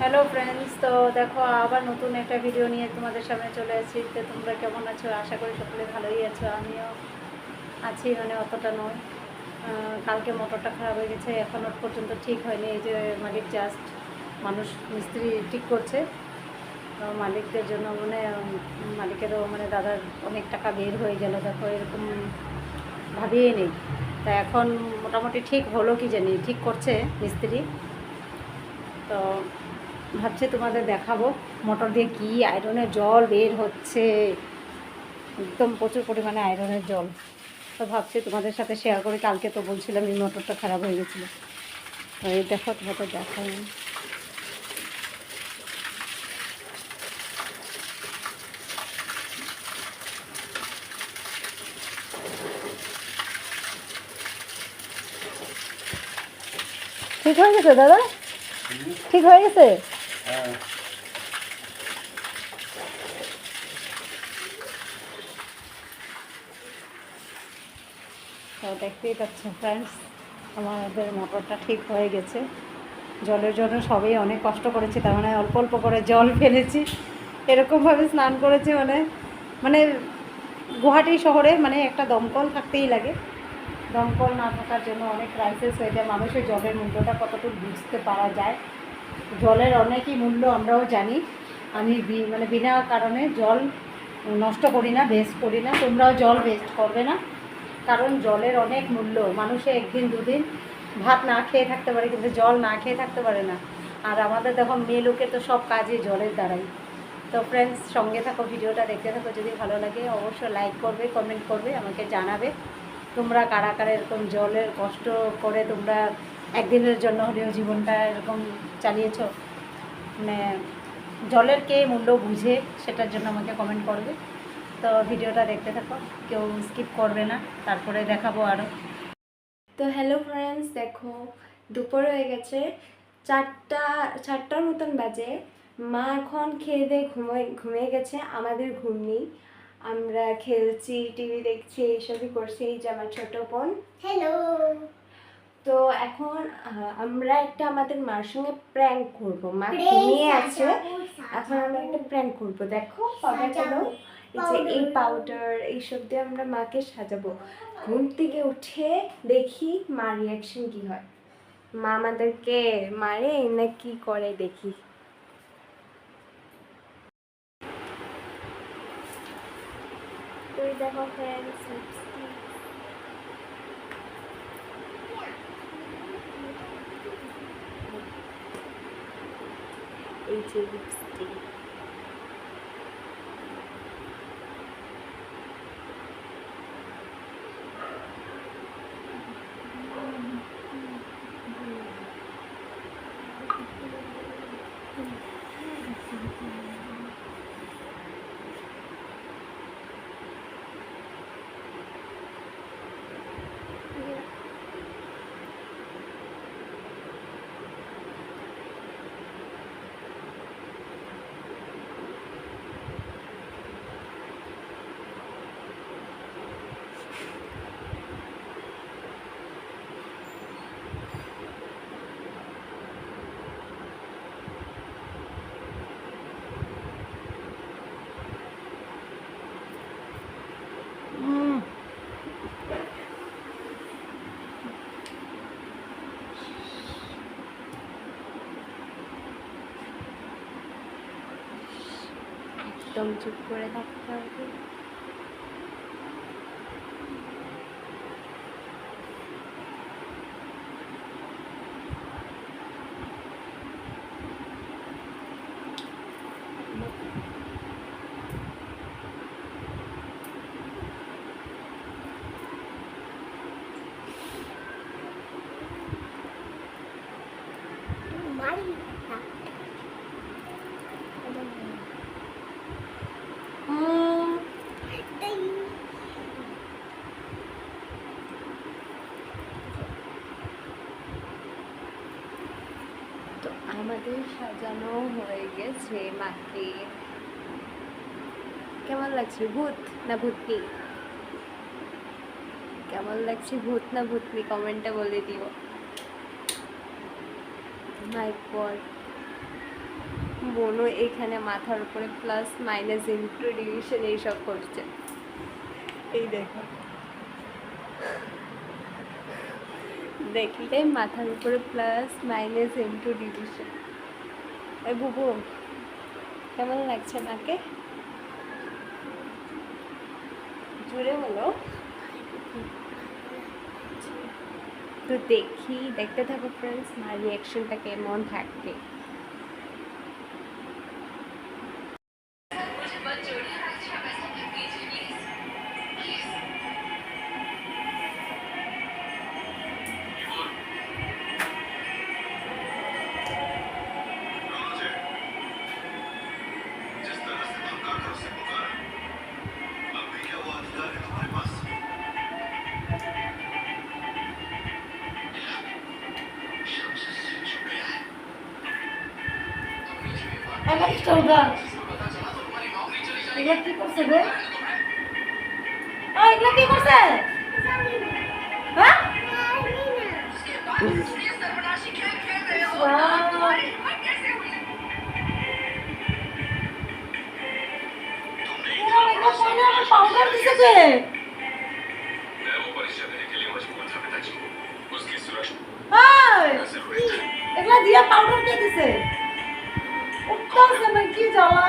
Hello friends, তো দেখো আবার নতুন একটা ভিডিও নিয়ে তোমাদের সামনে চলে এসেছি। তো তোমরা কেমন আছো? আশা করি সকলে ভালোই আছো। আমিও আছি, মানে অতটা নয়। কালকে মোটরটা খারাপ হয়ে গেছে, এখনও পর্যন্ত ঠিক হয়নি। এই যে মালিক জাস্ট মানুষ মিস্ত্রি ঠিক করছে। তো মালিকদের জন্য মানে মালিকেরও মানে দাদার অনেক টাকা বের হয়ে গেল, দেখো এরকম ভাবিয়েই নেই। তা এখন মোটামুটি ঠিক হলো কি জানি, ঠিক করছে মিস্ত্রি। তো ভাবছি তোমাদের দেখাবো মোটর দিয়ে কি আয়রনের জল বের হচ্ছে, একদম প্রচুর পরিমাণে আয়রনের জল। তো ভাবছি তোমাদের সাথে শেয়ার করি। কালকে তো বলছিলাম এই মোটরটা খারাপ হয়ে গেছিলো। তো এই দেখো, তোমাদের দেখাই। ঠিক হয়ে গেছে দাদা? ঠিক হয়ে গেছে? তো দেখতেই পাচ্ছ ফ্রেন্ডস, আমাদের মোটরটা ঠিক হয়ে গেছে। জলের জন্য সবাই অনেক কষ্ট করেছি, তার মানে অল্প অল্প করে জল ফেলেছি, এরকমভাবে স্নান করেছি। মানে মানে গুয়াহাটি শহরে মানে একটা দমকল থাকতেই লাগে। দমকল না থাকার জন্য অনেক ক্রাইসিস হয়ে যায়। মানুষের জলের মূল্যটা কতটুকু বুঝতে পারা যায়। জলের অনেকই মূল্য আমরাও জানি। আমি মানে বিনা কারণে জল নষ্ট করি না, ওয়েস্ট করি না। তোমরাও জল ওয়েস্ট করবে না, কারণ জলের অনেক মূল্য। মানুষে একদিন দুদিন ভাত না খেয়ে থাকতে পারে, কিন্তু জল না খেয়ে থাকতে পারে না। আর আমাদের দেখো মেয়ে লোকে তো সব কাজে জলের দ্বারাই। তো ফ্রেন্ডস, সঙ্গে থাকো, ভিডিওটা দেখতে থাকো। যদি ভালো লাগে অবশ্যই লাইক করবে, কমেন্ট করবে, আমাকে জানাবে তোমরা কারা কারা এরকম জলের কষ্ট করে তোমরা একদিনের জন্য হলেও জীবনটা এরকম চালিয়েছো। মানে জলের কে মূল্য বুঝে, সেটার জন্য আমাকে কমেন্ট করবে। তো ভিডিওটা দেখতে থাকো, কেউ স্কিপ করবে না, তারপরে দেখাবো আরও। তো হ্যালো ফ্রেন্ডস, দেখো দুপুর হয়ে গেছে, চারটার মতন বাজে। মা এখন খেয়ে দিয়ে ঘুমিয়ে গেছে, আমাদের ঘুম নেই। আমরা খেলছি, টিভি দেখছি, এইসবই করছি। এই যে আমার ছোট বোন। হ্যালো। তো এখন আমরা আমাদের মার সঙ্গে প্র্যাঙ্ক করবো। মা ঘুমিয়ে আছে, এখন আমরা একটা প্র্যাঙ্ক করবো। দেখো পাউডারগুলো, এই যে এই পাউডার, এইসব দিয়ে আমরা মাকে সাজাবো। ঘুম থেকে উঠে দেখি মার রিয়াকশন কি হয়। মা আমাদেরকে মারে না কি করে দেখি। তো দেখো ফ্রেন্ডস, এই যে লিপস্টিক। একদম চুপ করে থাকতে হবে। তো আমাদের সাজানো হয়ে গেছে মাকে। কেমন লাগছে? ভূত না ভূতনি? কেমন লাগছে, ভূত না ভূতনি? কমেন্টে বলে দিও। মাই গড, বোনও এখানে মাথার উপরে প্লাস মাইনাস ইন্টু ডিভিশন এইসব করছে। এই দেখো, দেখলে মাথার উপরে প্লাস মাইনাস ইন্টু ডিভিশন। এই বুবু কেমন লাগছে মাকে? জুড়ে বলো। তো দেখতে থাকো ফ্রেন্ডস, মার রিয়াকশনটা কেমন থাকে। এগুলা কি করছে রে? এগুলা কি করছে? হ্যাঁ? পাউডার দিছে কে? এগুলা দিয়া পাউডার কে দিছে? উঠতেছে না, কি জ্বালা।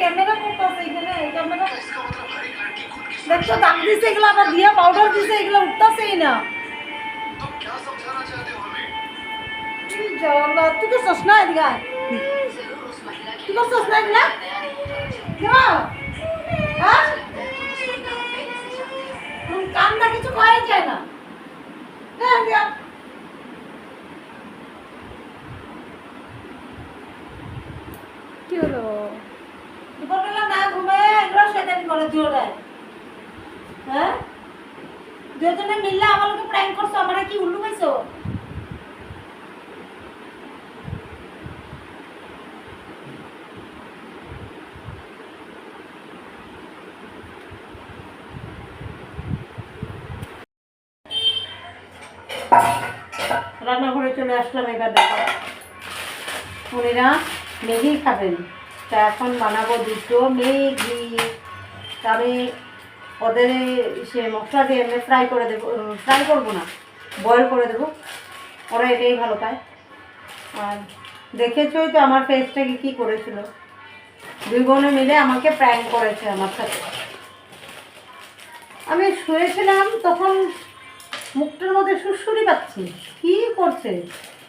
ক্যামেরা করতেছে এখানে, ক্যামেরা দেখছো, দাম দিছে এগুলো, আবার দিয়া পাউডার দিছে, এগুলো উঠতেছেই না। কি জ্বালা, তুই তো সসনা এদিকে আয়। তুই তো সসনা এগুলা হ্যাঁ, কান্না কিছু করা যায় না। হ্যাঁ, কি হলো? দুপুরবেলা না ঘুমায় এগুলো শয়তানি করে জোরে। হ্যাঁ, দুজনে মিললে আমাকে প্র্যাঙ্ক করছো, আমারে কি উল্লু পাইছো? রান্নাঘরে চলে আসলাম, এবার দেখো উনিরা ম্যাগি খাবেন, তা এখন বানাবো দুটো ম্যাগি। তা আমি ওদের সে মশলা দিয়ে এমনি ফ্রাই করে দেবো, ফ্রাই করবো না, বয়েল করে দেবো, ওরা এটাই ভালো পায়। আর দেখেছই তো আমার ফেসটাকে কী করেছিল, দুই বোনে মিলে আমাকে প্র্যাঙ্ক করেছে আমার সাথে। আমি শুয়েছিলাম তখন মুখটার মধ্যে সুরসুরি পাচ্ছি, কী করছে?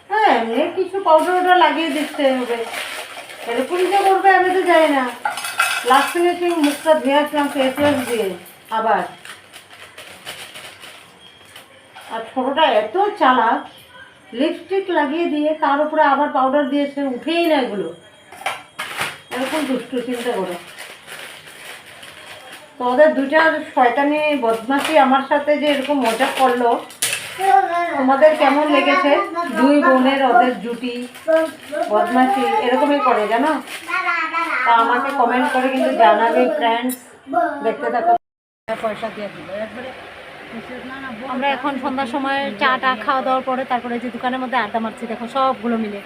হ্যাঁ, এমনি কিছু পাউডার লাগিয়ে দিচ্ছে হবে, এরকম যে করবে আমি তো জানি না। লাস্ট ফিনিশিং মুখটা ধুয়ে আসলাম ফেস ওয়াশ দিয়ে আবার। আর ছোটোটা এত চালাক, লিপস্টিক লাগিয়ে দিয়ে তার উপরে আবার পাউডার দিয়েছে, উঠেই না এগুলো, এরকম দুষ্টু, চিন্তা করো। তো ওদের দুটার শয়তানি বদমাশি আমার সাথে যে এরকম মজা করলো, তোমাদের কেমন লেগেছে? দুই বোনের ওদের জুটি বদমাশি এরকমই করে, জানো? তা আমাকে কমেন্ট করে কিন্তু জানাবে ফ্রেন্ডস। দেখতে থাকো। পয়সা দিয়ে দিল একবারে। আমরা এখন সন্ধ্যার সময় চা খাওয়া দাওয়ার পরে তারপরে যে দোকানের মধ্যে আড্ডা মারছি, দেখো সবগুলো মিলে।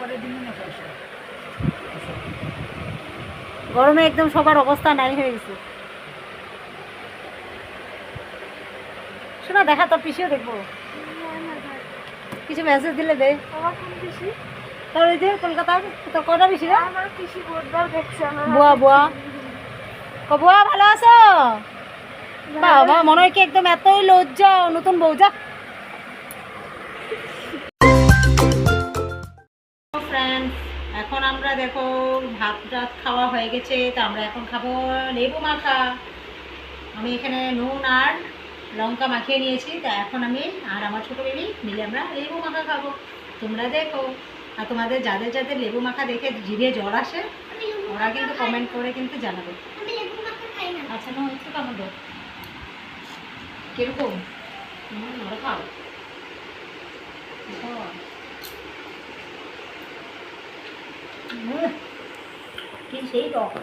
গরমে একদম সবার অবস্থা নাই হয়ে গেছে। শোনা, দেখা তোর পিসিও দেখবো, কিছু মেসেজ দিলে দে। তোর ওই যে কলকাতার তোর কটা পিসি রে? বুয়া বুয়া, বুয়া ভালো আছো? বাবা, মনে হয় কি একদম এতই লজ্জা, নতুন বউ। যা ফ্রেন্ডস, এখন আমরা দেখো ভাত টাত খাওয়া হয়ে গেছে, তা আমরা এখন খাবো লেবু মাখা। আমি এখানে নুন আর লঙ্কা মাখিয়ে নিয়েছি, তা এখন আমি আর আমার ছোটো বেবি মিলে আমরা লেবু মাখা খাবো। তোমরা দেখো, আর তোমাদের যাদের যাদের লেবু মাখা দেখে জিভে জল আসে ওরা কিন্তু কমেন্ট করে কিন্তু জানাবে। আচ্ছা, না একটু কেমন দেখ কিরকম ওরা খাও। কি সেই টক।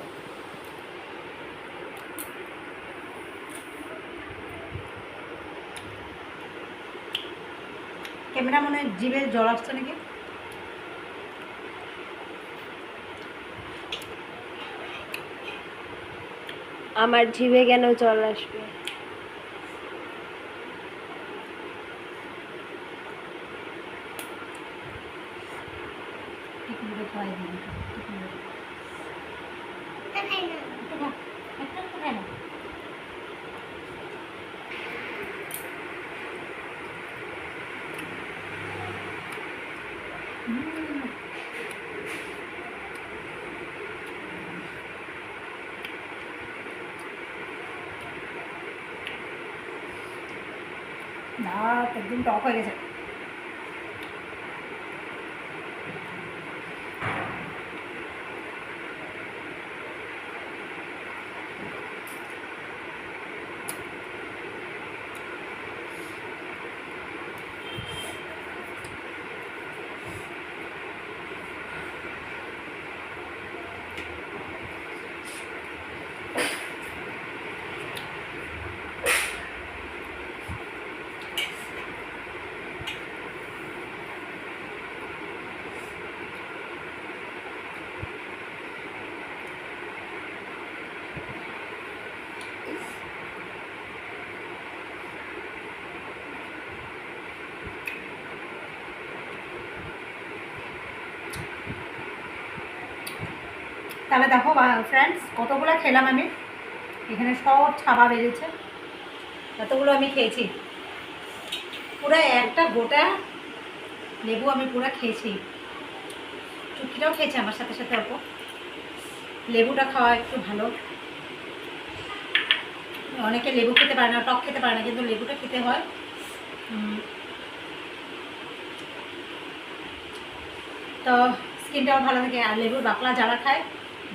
ক্যামেরা মনে হয় জিভে জল আসছে নাকি? আমার জিভে কেন জল আসবে? টিকুলিকে খাওয়াই দিই। দাঁত একদম টক হয়ে গেছে। তাহলে দেখো ফ্রেন্ডস, কতগুলো খেলাম আমি। এখানে সব ছাবা বেরিয়েছে, এতগুলো আমি খেয়েছি। পুরো একটা গোটা লেবু আমি পুরো খেয়েছি। চুটকিটাও খেয়েছি আমার সাথে সাথে অল্প। লেবুটা খাওয়া একটু ভালো। অনেকে লেবু খেতে পারে না, টক খেতে পারে না, কিন্তু লেবুটা খেতে হয়। তো স্কিনটাও ভালো থাকে। আর লেবুর বাকলা যারা খায়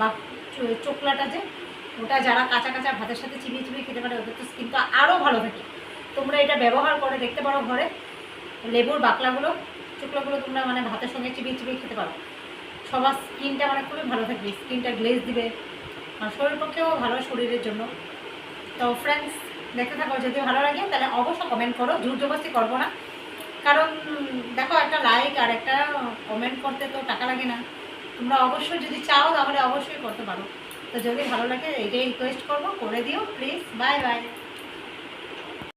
বা চোকলাটা যে ওটা যারা কাঁচা কাঁচা ভাতের সাথে চিবিয়ে চিবিয়ে খেতে পারে, ওদের তো স্কিনটা আরও ভালো থাকে। তোমরা এটা ব্যবহার করে দেখতে পারো ঘরে। লেবুর বাকলাগুলো, চোকলাগুলো তোমরা মানে ভাতের সঙ্গে চিবিয়ে চিবিয়ে খেতে পারো। সবার স্কিনটা মানে খুবই ভালো থাকবে, স্কিনটা গ্লেজ দিবে, আর শরীর পক্ষেও ভালো, শরীরের জন্য। তো ফ্রেন্ডস, দেখতে থাকো। যদি ভালো লাগে তাহলে অবশ্যই কমেন্ট করো, জোর জবরদস্তি করবো না। কারণ দেখো, একটা লাইক আর একটা কমেন্ট করতে তো টাকা লাগে না। তোমরা অবশ্যই যদি চাও তাহলে অবশ্যই করতে পারো। তো যদি ভালো লাগে এইটাই রিকোয়েস্ট করবো, করে দিও প্লিজ। Bye bye.